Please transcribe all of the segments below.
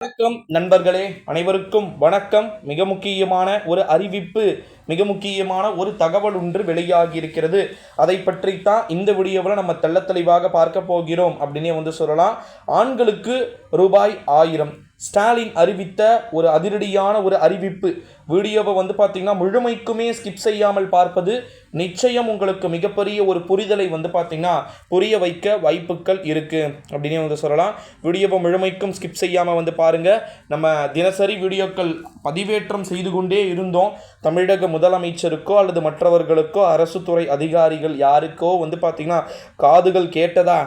வணக்கம் நண்பர்களே, அனைவருக்கும் வணக்கம். மிக முக்கியமான ஒரு அறிவிப்பு, மிக முக்கியமான ஒரு தகவல் ஒன்று வெளியாகி இருக்கிறது. அதை பற்றித்தான் இந்த வீடியோவில் நம்ம தெள்ளத்தெளிவாக பார்க்க போகிறோம் அப்படின்னே சொல்லலாம். ஆண்களுக்கு ரூபாய் 1000 ஸ்டாலின் அறிவித்த ஒரு அதிரடியான ஒரு அறிவிப்பு. வீடியோவை பார்த்தீங்கன்னா முழுமைக்குமே ஸ்கிப் செய்யாமல் பார்ப்பது நிச்சயம் உங்களுக்கு மிகப்பெரிய ஒரு புரிதலை பார்த்தீங்கன்னா புரிய வைக்க வாய்ப்புகள் இருக்குது அப்படின்னே சொல்லலாம். வீடியோவை முழுமைக்கும் ஸ்கிப் செய்யாமல் பாருங்கள். நம்ம தினசரி வீடியோக்கள் பதிவேற்றம் செய்து கொண்டே இருந்தோம். தமிழக முதலமைச்சருக்கோ அல்லது மற்றவர்களுக்கோ அரசு துறை அதிகாரிகள் யாருக்கோ பார்த்தீங்கன்னா காதுகள் கேட்டதா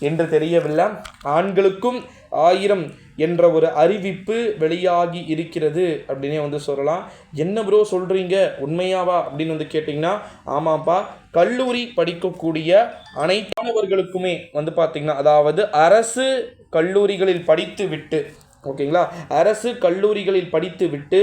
என்று தெரியவில்லை. ஆண்களுக்கும் 1000 என்ற ஒரு அறிவிப்பு வெளியாகி இருக்கிறது அப்படின்னே சொல்லலாம். என்ன ப்ரோ சொல்கிறீங்க, உண்மையாவா அப்படின்னு கேட்டிங்கன்னா, ஆமாப்பா, கல்லூரி படிக்கக்கூடிய அனைத்து மாணவர்களுக்குமே பார்த்தீங்கன்னா, அதாவது அரசு கல்லூரிகளில் படித்து விட்டு, ஓகேங்களா, அரசு கல்லூரிகளில் படித்து விட்டு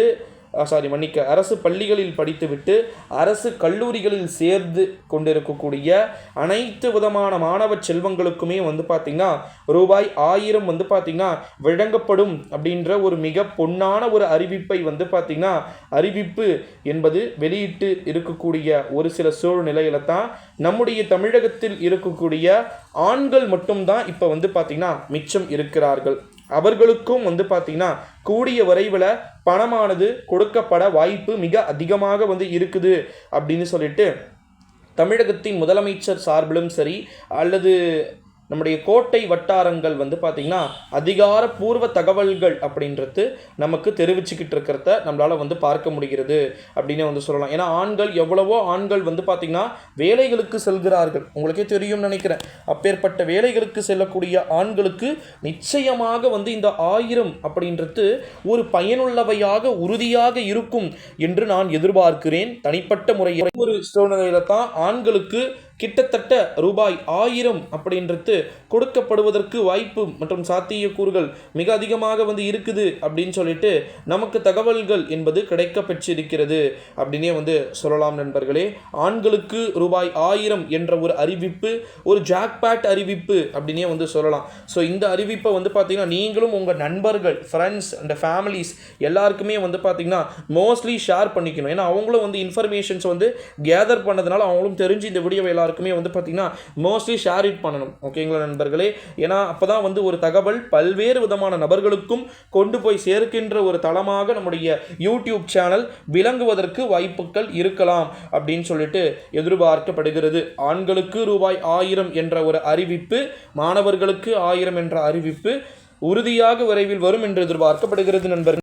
அரசு பள்ளிகளில் படித்துவிட்டு அரசு கல்லூரிகளில் சேர்ந்து கொண்டிருக்கக்கூடிய அனைத்து விதமான மாணவ செல்வங்களுக்குமே பார்த்திங்கன்னா ரூபாய் 1000 பார்த்திங்கன்னா வழங்கப்படும் அப்படின்ற ஒரு மிக பொன்னான ஒரு அறிவிப்பை பார்த்திங்கன்னா அறிவிப்பு என்பது வெளியிட்டு இருக்கக்கூடிய ஒரு சில சூழ்நிலையில தான் நம்முடைய தமிழகத்தில் இருக்கக்கூடிய ஆண்கள் மட்டும்தான் இப்போ பார்த்திங்கன்னா மிச்சம் இருக்கிறார்கள். அவர்களுக்கும் பார்த்திங்கன்னா கூடிய விரைவில் பணமானது கொடுக்கப்பட வாய்ப்பு மிக அதிகமாக இருக்குது அப்படின்னு சொல்லிட்டு தமிழகத்தின் முதலமைச்சர் சார்பிலும் சரி அல்லது நம்முடைய கோட்டை வட்டாரங்கள் பார்த்திங்கன்னா அதிகாரப்பூர்வ தகவல்கள் அப்படின்றது நமக்கு தெரிவிச்சுக்கிட்டு இருக்கிறத நம்மளால் பார்க்க முடிகிறது அப்படின்னு சொல்லலாம். ஏன்னா ஆண்கள் எவ்வளவோ ஆண்கள் பார்த்திங்கன்னா வேலைகளுக்கு செல்கிறார்கள். உங்களுக்கே தெரியும் நினைக்கிறேன். அப்பேற்பட்ட வேலைகளுக்கு செல்லக்கூடிய ஆண்களுக்கு நிச்சயமாக இந்த 1000 அப்படின்றது ஒரு பயனுள்ளவையாக உறுதியாக இருக்கும் என்று நான் எதிர்பார்க்கிறேன். தனிப்பட்ட முறையில் ஒரு சூழ்நிலையில தான் ஆண்களுக்கு கிட்டத்தட்ட ரூபாய் 1000 அப்படின்றது கொடுக்கப்படுவதற்கு வாய்ப்பு மற்றும் சாத்தியக்கூறுகள் மிக அதிகமாக இருக்குது அப்படின்னு சொல்லிட்டு நமக்கு தகவல்கள் என்பது கிடைக்க பெற்றிருக்கிறது அப்படின்னே சொல்லலாம் நண்பர்களே. ஆண்களுக்கு ரூபாய் 1000 என்ற ஒரு அறிவிப்பு ஒரு ஜாக்பாட் அறிவிப்பு அப்படின்னே சொல்லலாம். ஸோ இந்த அறிவிப்பை பார்த்தீங்கன்னா நீங்களும் உங்கள் நண்பர்கள், ஃப்ரெண்ட்ஸ் அண்ட் ஃபேமிலிஸ் எல்லாருக்குமே பார்த்தீங்கன்னா மோஸ்ட்லி ஷேர் பண்ணிக்கணும். ஏன்னா அவங்களும் இன்ஃபர்மேஷன்ஸ் கேதர் பண்ணதுனால அவங்களும் தெரிஞ்சு இந்த வீடியோவை எல்லாருக்குமே பார்த்தீங்கன்னா மோஸ்ட்லி ஷேர் இட் பண்ணணும். ஓகேங்களா நண்பர்களே? ஏன்னா அப்பதான் ஒரு தகவல் பல்வேறு விதமான நபர்களுக்கும் கொண்டு போய் சேர்க்கின்ற ஒரு தளமாக நம்முடைய யூடியூப் சேனல் விளங்குவதற்கு வாய்ப்புகள் இருக்கலாம் அப்படின்னு சொல்லிட்டு எதிர்பார்க்கப்படுகிறது. ஆண்களுக்கு ரூபாய் 1000 என்ற ஒரு அறிவிப்பு, மாணவர்களுக்கு 1000 என்ற அறிவிப்பு உறுதியாக விரைவில் வரும் என்று எதிர்பார்க்கப்படுகிறது நண்பர்கள்.